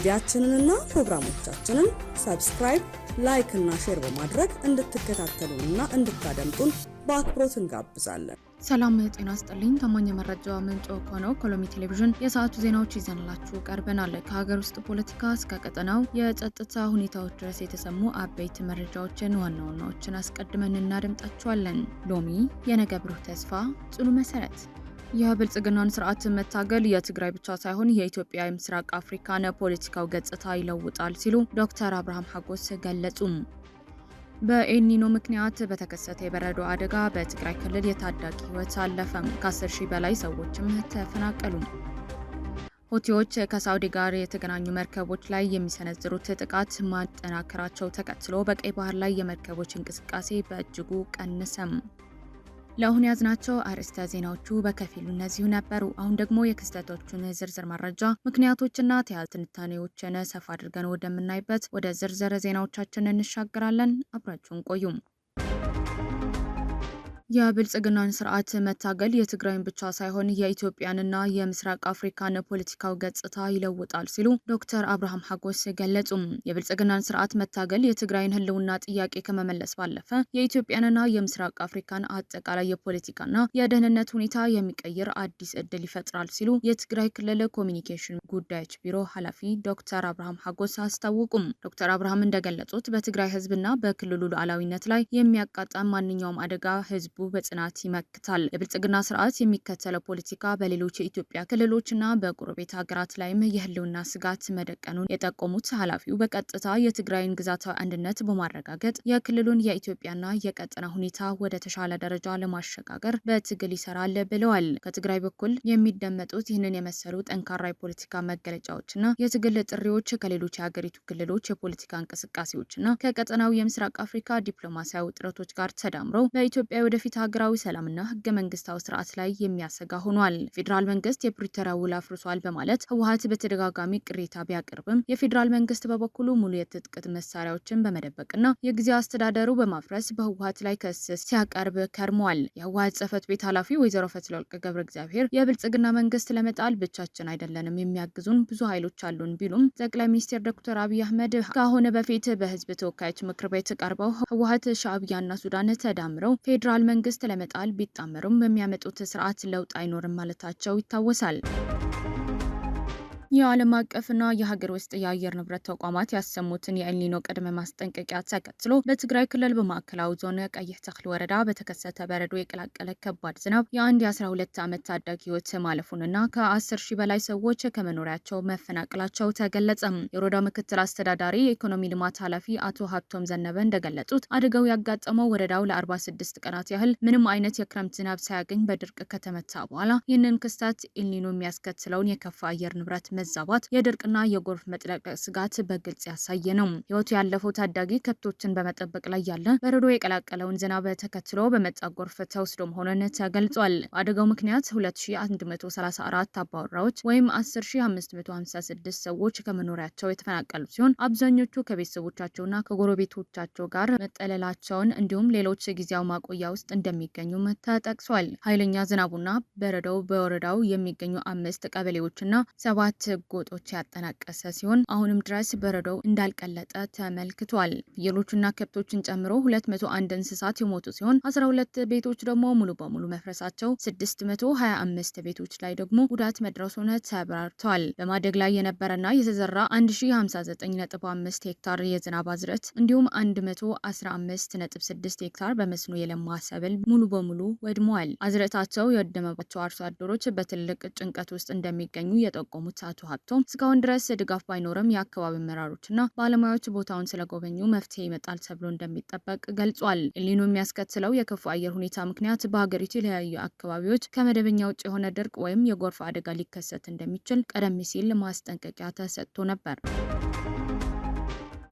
ሚዲያችንንና ፕሮግራሞቻችንን ሰብስክራይብ፣ ላይክ እና ሼር በማድረግ እንድትከታተሉንና እንድታደምጡን በአክብሮት እንጋብዛለን። ሰላም ጤና ይስጥልኝ። ታማኝ መረጃ ምንጭ ሆነው ኮሎሚ ቴሌቪዥን የሰዓቱ ዜናዎች ይዘንላችሁ ቀርበናል። ከሀገር ውስጥ ፖለቲካ እስከ ቀጠናው የጸጥታ ሁኔታዎች ድረስ የተሰሙ አበይት መረጃዎችን ዋና ዋናዎችን አስቀድመን እናደምጣችኋለን። ሎሚ የነገ ብሩህ ተስፋ ጽኑ መሰረት። የብልጽግናን ስርዓት መታገል የትግራይ ብቻ ሳይሆን የኢትዮጵያ የምስራቅ አፍሪካን ፖለቲካዊ ገጽታ ይለውጣል ሲሉ ዶክተር አብርሃም ሀጎስ ገለጹ። በኤልኒኖ ምክንያት በተከሰተ የበረዶ አደጋ በትግራይ ክልል የታዳጊ ህይወት አለፈ። ከ10 ሺህ በላይ ሰዎችም ተፈናቀሉ። ሁቲዎች ከሳውዲ ጋር የተገናኙ መርከቦች ላይ የሚሰነዝሩት ጥቃት ማጠናከራቸው ተከትሎ በቀይ ባህር ላይ የመርከቦች እንቅስቃሴ በእጅጉ ቀነሰም። ለአሁን ያዝናቸው አርዕስተ ዜናዎቹ በከፊሉ እነዚሁ ነበሩ። አሁን ደግሞ የክስተቶቹን ዝርዝር መረጃ ምክንያቶችና ተያያዥ ትንታኔዎችን ሰፋ አድርገን ወደምናይበት ወደ ዝርዝር ዜናዎቻችን እንሻገራለን። አብራችሁን ቆዩ። የብልጽግናን ስርዓት መታገል የትግራይን ብቻ ሳይሆን የኢትዮጵያንና የምስራቅ አፍሪካን ፖለቲካዊ ገጽታ ይለውጣል ሲሉ ዶክተር አብርሃም ሀጎስ ገለጹ። የብልጽግናን ስርዓት መታገል የትግራይን ህልውና ጥያቄ ከመመለስ ባለፈ የኢትዮጵያንና የምስራቅ አፍሪካን አጠቃላይ የፖለቲካና የደህንነት ሁኔታ የሚቀይር አዲስ እድል ይፈጥራል ሲሉ የትግራይ ክልል ኮሚኒኬሽን ጉዳዮች ቢሮ ኃላፊ ዶክተር አብርሃም ሀጎስ አስታወቁም። ዶክተር አብርሃም እንደገለጹት በትግራይ ህዝብና በክልሉ ሉዓላዊነት ላይ የሚያጋጥም ማንኛውም አደጋ ህዝቡ በጽናት ይመክታል። የብልጽግና ስርዓት የሚከተለው ፖለቲካ በሌሎች የኢትዮጵያ ክልሎችና በጎረቤት ሀገራት ላይም የህልውና ስጋት መደቀኑን የጠቆሙት ኃላፊው በቀጥታ የትግራይን ግዛታዊ አንድነት በማረጋገጥ የክልሉን የኢትዮጵያና የቀጠና ሁኔታ ወደ ተሻለ ደረጃ ለማሸጋገር በትግል ይሰራል ብለዋል። ከትግራይ በኩል የሚደመጡት ይህንን የመሰሉ ጠንካራ የፖለቲካ መገለጫዎችና የትግል ጥሪዎች ከሌሎች የሀገሪቱ ክልሎች የፖለቲካ እንቅስቃሴዎችና ከቀጠናው የምስራቅ አፍሪካ ዲፕሎማሲያዊ ጥረቶች ጋር ተዳምረው በኢትዮጵያ ወደፊት ሀገራዊ ሰላምና ህገ መንግስታዊ ስርዓት ላይ የሚያሰጋ ሆኗል። ፌዴራል መንግስት የፕሪቶሪያ ውል አፍርሷል በማለት ህወሓት በተደጋጋሚ ቅሬታ ቢያቀርብም የፌዴራል መንግስት በበኩሉ ሙሉ የትጥቅ መሳሪያዎችን በመደበቅና የጊዜ አስተዳደሩ በማፍረስ በህወሓት ላይ ክስ ሲያቀርብ ከርሟል። የህወሓት ጽህፈት ቤት ኃላፊ ወይዘሮ ፈትለወርቅ ገብረ እግዚአብሔር የብልጽግና መንግስት ለመጣል ብቻችን አይደለንም የሚያግዙን ብዙ ኃይሎች አሉን ቢሉም ጠቅላይ ሚኒስትር ዶክተር አብይ አህመድ ከአሁን በፊት በህዝብ ተወካዮች ምክር ቤት ቀርበው ህወሓት ሻዕቢያና ሱዳን ተዳምረው ፌዴራል መንግስት ለመጣል ቢጣመሩም በሚያመጡት ስርዓት ለውጥ አይኖርም ማለታቸው ይታወሳል። የዓለም አቀፍና የሀገር ውስጥ የአየር ንብረት ተቋማት ያሰሙትን የኤልኒኖ ቅድመ ማስጠንቀቂያ ተከትሎ በትግራይ ክልል በማዕከላዊ ዞን ቀይሕ ተክል ወረዳ በተከሰተ በረዶ የቀላቀለ ከባድ ዝናብ የአንድ የ12 ዓመት ታዳጊ ህይወት ማለፉንና ከ10 ሺህ በላይ ሰዎች ከመኖሪያቸው መፈናቀላቸው ተገለጸ። የወረዳው ምክትል አስተዳዳሪ የኢኮኖሚ ልማት ኃላፊ አቶ ሀብቶም ዘነበ እንደገለጹት አደጋው ያጋጠመው ወረዳው ለ46 ቀናት ያህል ምንም አይነት የክረምት ዝናብ ሳያገኝ በድርቅ ከተመታ በኋላ ይህንን ክስተት ኤልኒኖ የሚያስከትለውን የከፋ አየር ንብረት መዛባት የድርቅና የጎርፍ መጥለቅለቅ ስጋት በግልጽ ያሳየ ነው። ህይወቱ ያለፈው ታዳጊ ከብቶችን በመጠበቅ ላይ ያለ በረዶ የቀላቀለውን ዝናብ ተከትሎ በመጣ ጎርፍ ተወስዶ መሆኑን ተገልጿል። በአደጋው ምክንያት 2134 አባወራዎች ወይም 10556 ሰዎች ከመኖሪያቸው የተፈናቀሉ ሲሆን አብዛኞቹ ከቤተሰቦቻቸውና ከጎረቤቶቻቸው ጋር መጠለላቸውን እንዲሁም ሌሎች ጊዜያዊ ማቆያ ውስጥ እንደሚገኙም ተጠቅሷል። ኃይለኛ ዝናቡና በረዶው በወረዳው የሚገኙ 5 ቀበሌዎችና 7 ጎጦች ያጠናቀሰ ሲሆን አሁንም ድረስ በረዶው እንዳልቀለጠ ተመልክቷል። ፍየሎችና ከብቶችን ጨምሮ 201 እንስሳት የሞቱ ሲሆን 12 ቤቶች ደግሞ ሙሉ በሙሉ መፍረሳቸው 625 ቤቶች ላይ ደግሞ ጉዳት መድረሱን ተብራርቷል። በማደግ ላይ የነበረና የተዘራ 1059.5 ሄክታር የዝናብ አዝርዕት እንዲሁም 115.6 ሄክታር በመስኖ የለማ ሰብል ሙሉ በሙሉ ወድመዋል። አዝርዕታቸው የወደመባቸው አርሶ አደሮች በትልቅ ጭንቀት ውስጥ እንደሚገኙ የጠቆሙት አቶ ሀብቶም እስካሁን ድረስ ድጋፍ ባይኖርም የአካባቢ አመራሮችና ባለሙያዎች ቦታውን ስለጎበኙ መፍትሄ ይመጣል ተብሎ እንደሚጠበቅ ገልጿል። ኤልኒኖ የሚያስከትለው የከፉ አየር ሁኔታ ምክንያት በሀገሪቱ የተለያዩ አካባቢዎች ከመደበኛ ውጭ የሆነ ድርቅ ወይም የጎርፍ አደጋ ሊከሰት እንደሚችል ቀደም ሲል ማስጠንቀቂያ ተሰጥቶ ነበር።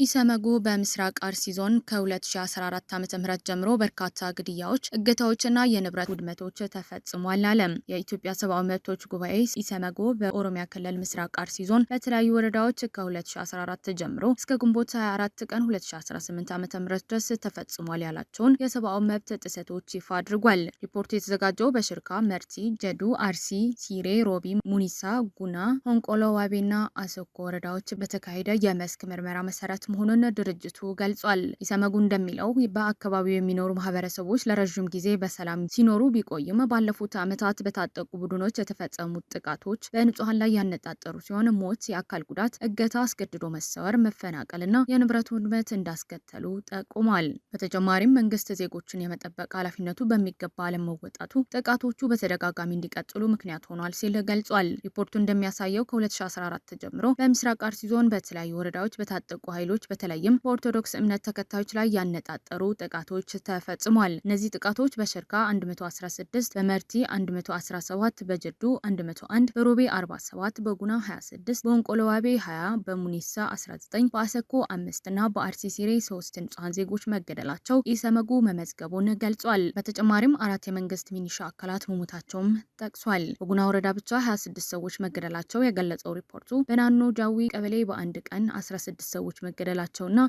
ኢሰመጉ በምስራቅ አርሲ ዞን ከ2014 ዓ.ም ጀምሮ በርካታ ግድያዎች፣ እገታዎችና የንብረት ውድመቶች ተፈጽሟል አለ። የኢትዮጵያ ሰብአዊ መብቶች ጉባኤ ኢሰመጉ በኦሮሚያ ክልል ምስራቅ አርሲ ዞን በተለያዩ ወረዳዎች ከ2014 ጀምሮ እስከ ግንቦት 24 ቀን 2018 ዓ.ም ድረስ ተፈጽሟል ያላቸውን የሰብአዊ መብት ጥሰቶች ይፋ አድርጓል። ሪፖርቱ የተዘጋጀው በሽርካ፣ መርቲ፣ ጀዱ፣ አርሲ፣ ሲሬ፣ ሮቢ፣ ሙኒሳ፣ ጉና፣ ሆንቆሎ ዋቤና አሰኮ ወረዳዎች በተካሄደ የመስክ ምርመራ መሰረት መሆኑን ድርጅቱ ገልጿል። ኢሰመጉ እንደሚለው በአካባቢው የሚኖሩ ማህበረሰቦች ለረጅም ጊዜ በሰላም ሲኖሩ ቢቆይም ባለፉት ዓመታት በታጠቁ ቡድኖች የተፈጸሙት ጥቃቶች በንጹሃን ላይ ያነጣጠሩ ሲሆን ሞት፣ የአካል ጉዳት፣ እገታ፣ አስገድዶ መሰወር፣ መፈናቀልና የንብረት ውድመት እንዳስከተሉ ጠቁሟል። በተጨማሪም መንግስት ዜጎችን የመጠበቅ ኃላፊነቱ በሚገባ አለመወጣቱ ጥቃቶቹ በተደጋጋሚ እንዲቀጥሉ ምክንያት ሆኗል ሲል ገልጿል። ሪፖርቱ እንደሚያሳየው ከ2014 ጀምሮ በምስራቅ አርሲ ዞን በተለያዩ ወረዳዎች በታጠቁ ኃይሎች በተለይም በኦርቶዶክስ እምነት ተከታዮች ላይ ያነጣጠሩ ጥቃቶች ተፈጽሟል። እነዚህ ጥቃቶች በሽርካ 116፣ በመርቲ 117፣ በጀዱ 101፣ በሮቤ 47፣ በጉና 26፣ በወንቆለዋቤ 20፣ በሙኒሳ 19፣ በአሰኮ 5 እና በአርሲ ሲሬ 3 ንጹሃን ዜጎች መገደላቸው ኢሰመጉ መመዝገቡን ገልጿል። በተጨማሪም 4 የመንግስት ሚኒሻ አካላት መሞታቸውም ጠቅሷል። በጉና ወረዳ ብቻ 26 ሰዎች መገደላቸው የገለጸው ሪፖርቱ በናኖ ጃዊ ቀበሌ በአንድ ቀን 16 ሰዎች መገደላቸውና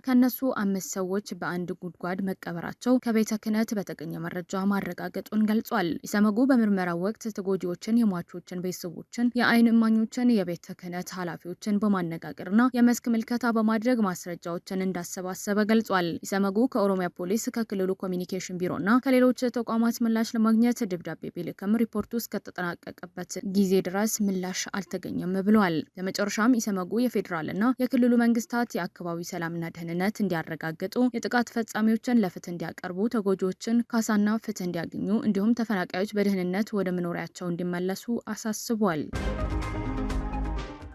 ከነሱ 5 ሰዎች በአንድ ጉድጓድ መቀበራቸው ከቤተ ክህነት በተገኘ መረጃ ማረጋገጡን ገልጿል። ኢሰመጉ በምርመራው ወቅት ተጎጂዎችን፣ የሟቾችን ቤተሰቦችን፣ የአይን እማኞችን፣ የቤተ ክህነት ኃላፊዎችን በማነጋገርና የመስክ ምልከታ በማድረግ ማስረጃዎችን እንዳሰባሰበ ገልጿል። ኢሰመጉ ከኦሮሚያ ፖሊስ፣ ከክልሉ ኮሚኒኬሽን ቢሮና ከሌሎች ተቋማት ምላሽ ለማግኘት ደብዳቤ ቢልክም ሪፖርቱ እስከተጠናቀቀበት ጊዜ ድረስ ምላሽ አልተገኘም ብሏል። በመጨረሻም ኢሰመጉ የፌዴራልና የክልሉ መንግስታት የአካባቢ ሰላምና ደህንነት እንዲያረጋግጡ፣ የጥቃት ፈጻሚዎችን ለፍትህ እንዲያቀርቡ፣ ተጎጂዎችን ካሳና ፍትህ እንዲያገኙ እንዲሁም ተፈናቃዮች በደህንነት ወደ መኖሪያቸው እንዲመለሱ አሳስቧል።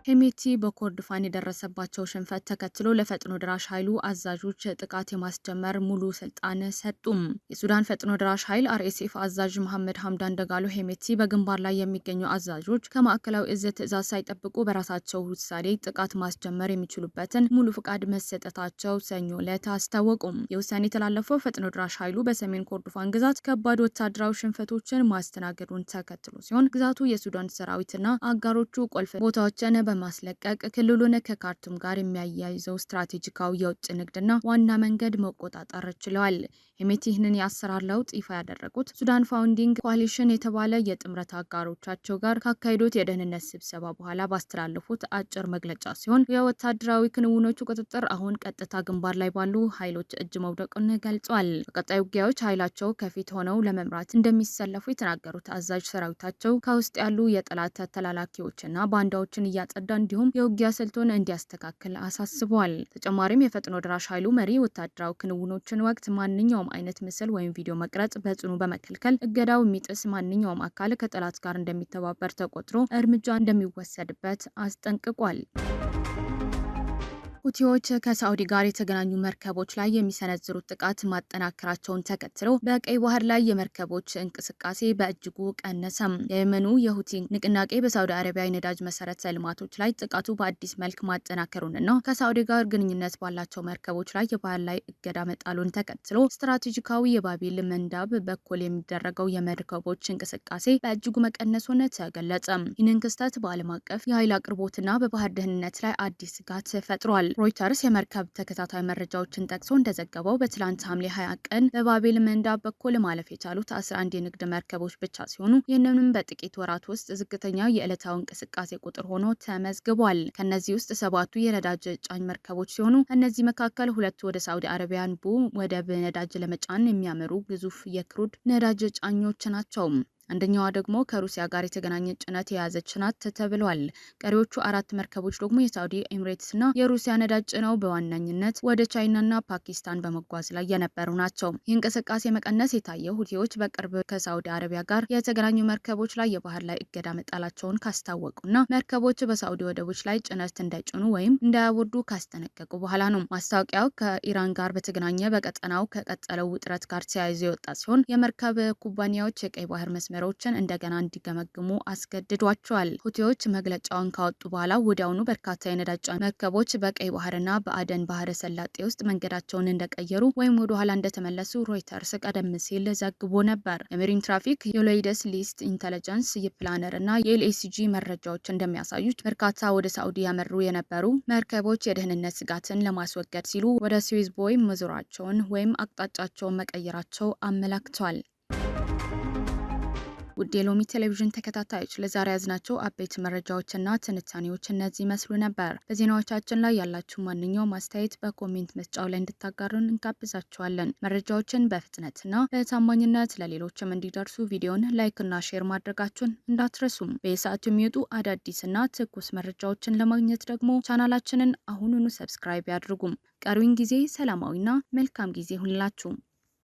ሄሜቲ በኮርዶፋን የደረሰባቸው ሽንፈት ተከትሎ ለፈጥኖ ድራሽ ኃይሉ አዛዦች ጥቃት የማስጀመር ሙሉ ስልጣን ሰጡም። የሱዳን ፈጥኖ ድራሽ ኃይል አርኤስኤፍ አዛዥ መሐመድ ሀምዳን ደጋሎ ሄሜቲ በግንባር ላይ የሚገኙ አዛዦች ከማዕከላዊ እዝ ትዕዛዝ ሳይጠብቁ በራሳቸው ውሳኔ ጥቃት ማስጀመር የሚችሉበትን ሙሉ ፍቃድ መሰጠታቸው ሰኞ ዕለት አስታወቁም። የውሳኔ የተላለፈው ፈጥኖ ድራሽ ኃይሉ በሰሜን ኮርዶፋን ግዛት ከባድ ወታደራዊ ሽንፈቶችን ማስተናገዱን ተከትሎ ሲሆን ግዛቱ የሱዳን ሰራዊትና አጋሮቹ ቁልፍ ቦታዎችን በማስለቀቅ ክልሉን ከካርቱም ጋር የሚያያይዘው ስትራቴጂካዊ የውጭ ንግድና ዋና መንገድ መቆጣጠር ችለዋል። ሄሜቲ ይህንን የአሰራር ለውጥ ይፋ ያደረጉት ሱዳን ፋውንዲንግ ኮአሊሽን የተባለ የጥምረት አጋሮቻቸው ጋር ካካሄዱት የደህንነት ስብሰባ በኋላ ባስተላለፉት አጭር መግለጫ ሲሆን የወታደራዊ ክንውኖቹ ቁጥጥር አሁን ቀጥታ ግንባር ላይ ባሉ ኃይሎች እጅ መውደቁን ገልጿል። በቀጣይ ውጊያዎች ኃይላቸው ከፊት ሆነው ለመምራት እንደሚሰለፉ የተናገሩት አዛዥ ሰራዊታቸው ከውስጥ ያሉ የጠላት ተላላኪዎችና ባንዳዎችን እያጸዳ እንዲሁም የውጊያ ስልቱን እንዲያስተካክል አሳስበዋል። ተጨማሪም የፈጥኖ ድራሽ ኃይሉ መሪ ወታደራዊ ክንውኖችን ወቅት ማንኛውም አይነት ምስል ወይም ቪዲዮ መቅረጽ በጽኑ በመከልከል እገዳው የሚጥስ ማንኛውም አካል ከጠላት ጋር እንደሚተባበር ተቆጥሮ እርምጃ እንደሚወሰድበት አስጠንቅቋል። ሁቲዎች ከሳዑዲ ጋር የተገናኙ መርከቦች ላይ የሚሰነዝሩት ጥቃት ማጠናከራቸውን ተከትሎ በቀይ ባህር ላይ የመርከቦች እንቅስቃሴ በእጅጉ ቀነሰም። የየመኑ የሁቲ ንቅናቄ በሳዑዲ አረቢያ የነዳጅ መሰረተ ልማቶች ላይ ጥቃቱ በአዲስ መልክ ማጠናከሩንና ከሳዑዲ ጋር ግንኙነት ባላቸው መርከቦች ላይ የባህር ላይ እገዳ መጣሉን ተከትሎ ስትራቴጂካዊ የባቢል መንዳብ በኩል የሚደረገው የመርከቦች እንቅስቃሴ በእጅጉ መቀነሱን ተገለጸ። ይህንን ክስተት በዓለም አቀፍ የኃይል አቅርቦትና በባህር ደህንነት ላይ አዲስ ስጋት ፈጥሯል። ሮይተርስ የመርከብ ተከታታይ መረጃዎችን ጠቅሶ እንደዘገበው በትላንት ሐምሌ 20 ቀን በባቤል መንዳብ በኩል ማለፍ የቻሉት 11 የንግድ መርከቦች ብቻ ሲሆኑ ይህንንም በጥቂት ወራት ውስጥ ዝቅተኛ የዕለታዊ እንቅስቃሴ ቁጥር ሆኖ ተመዝግቧል። ከነዚህ ውስጥ 7ቱ የነዳጅ ጫኝ መርከቦች ሲሆኑ እነዚህ መካከል 2ቱ ወደ ሳዑዲ አረቢያን ወደብ ነዳጅ ለመጫን የሚያመሩ ግዙፍ የክሩድ ነዳጅ ጫኞች ናቸው። አንደኛዋ ደግሞ ከሩሲያ ጋር የተገናኘ ጭነት የያዘች ናት ተብሏል። ቀሪዎቹ 4 መርከቦች ደግሞ የሳዑዲ ኤሚሬትስና የሩሲያ ነዳጅ ጭነው በዋነኝነት ወደ ቻይናና ፓኪስታን በመጓዝ ላይ የነበሩ ናቸው። ይህ እንቅስቃሴ መቀነስ የታየው ሁቲዎች በቅርብ ከሳዑዲ አረቢያ ጋር የተገናኙ መርከቦች ላይ የባህር ላይ እገዳ መጣላቸውን ካስታወቁና መርከቦች በሳዑዲ ወደቦች ላይ ጭነት እንዳይጭኑ ወይም እንዳያወርዱ ካስጠነቀቁ በኋላ ነው። ማስታወቂያው ከኢራን ጋር በተገናኘ በቀጠናው ከቀጠለው ውጥረት ጋር ተያይዞ የወጣ ሲሆን የመርከብ ኩባንያዎች የቀይ ባህር መስመር መስመሮችን እንደገና እንዲገመግሙ አስገድዷቸዋል። ሁቲዎች መግለጫውን ካወጡ በኋላ ወዲያውኑ በርካታ የነዳጅ መርከቦች በቀይ ባህርና በአደን ባህረ ሰላጤ ውስጥ መንገዳቸውን እንደቀየሩ ወይም ወደ ኋላ እንደተመለሱ ሮይተርስ ቀደም ሲል ዘግቦ ነበር። የሜሪን ትራፊክ የሎይደስ ሊስት ኢንተለጀንስ የፕላነር እና የኤልኤሲጂ መረጃዎች እንደሚያሳዩት በርካታ ወደ ሳዑዲ ያመሩ የነበሩ መርከቦች የደህንነት ስጋትን ለማስወገድ ሲሉ ወደ ስዊዝ ቦይ መዞራቸውን ወይም አቅጣጫቸውን መቀየራቸው አመላክቷል። ውድ የሎሚ ቴሌቪዥን ተከታታዮች ለዛሬ ያዝናቸው አበይት መረጃዎችና ትንታኔዎች እነዚህ ይመስሉ ነበር። በዜናዎቻችን ላይ ያላችሁ ማንኛውም አስተያየት በኮሜንት መስጫው ላይ እንድታጋሩን እንጋብዛችኋለን። መረጃዎችን በፍጥነትና በታማኝነት ለሌሎችም እንዲደርሱ ቪዲዮን ላይክና ሼር ማድረጋችሁን እንዳትረሱም። በየሰዓቱ የሚወጡ አዳዲስና ትኩስ መረጃዎችን ለማግኘት ደግሞ ቻናላችንን አሁኑኑ ሰብስክራይብ ያድርጉም። ቀሪውን ጊዜ ሰላማዊና መልካም ጊዜ ሁንላችሁ።